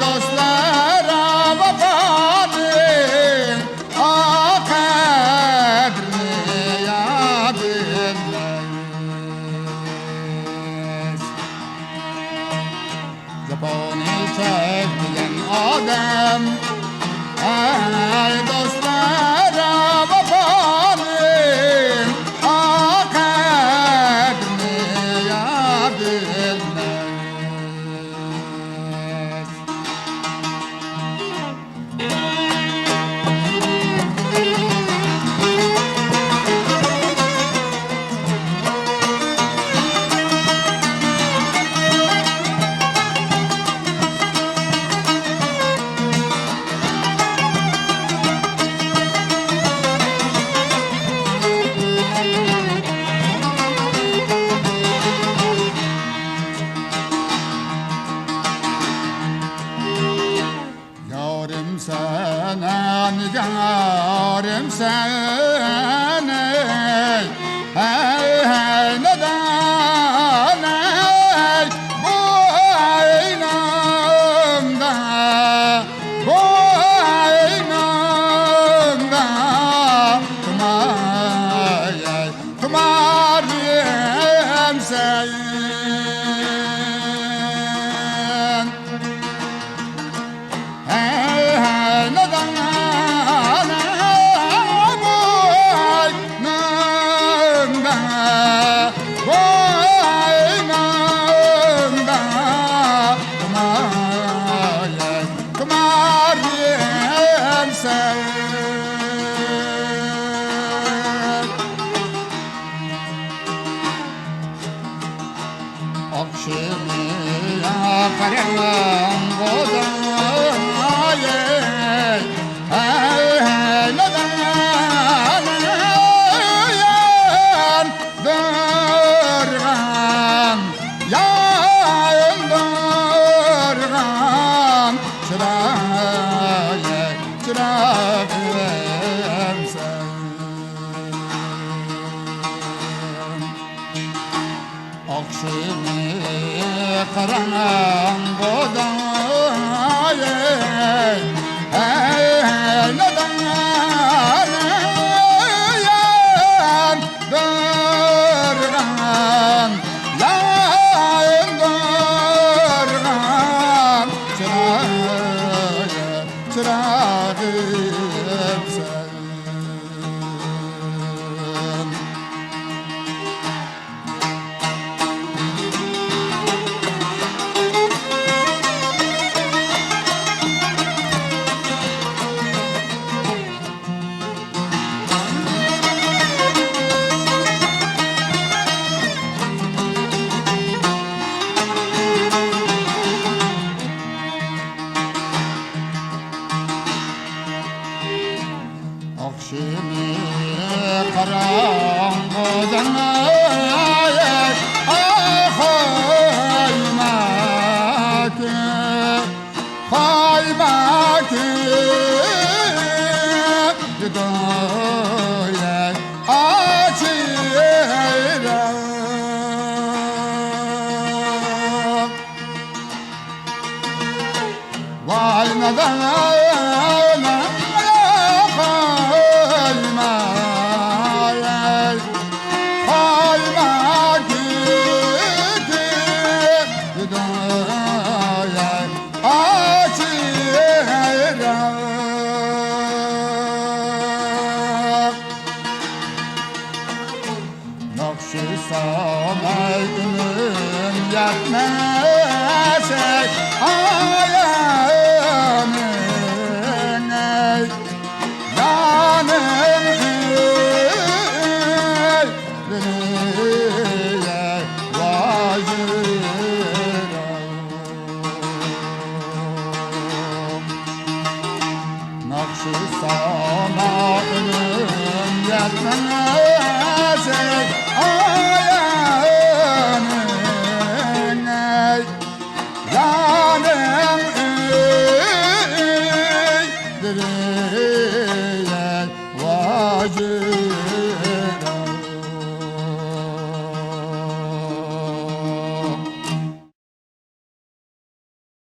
dostlara vafanın kadrini ya bilmeyiz. Zaboni çekmeyen adam dostlara vafanın kadrini ya bilmeyiz. Yarim sana, nigarım sana, hey hey neden ey boynumda, boynumda tumarım sen. Akşamı yakarım odaya, neden yandırgan, yandırgan çırağım sen. Akşamı karanlıkta neden yandırgan, yandırgan çırağım sen. Akşamı karanlıktan haymakı doya açıram. Vay neden Nakşı samaydım yetmezek ayağımın ey yanım beni vacıram. Nakşı samaydım yetmezek ayağımın ey yanım ey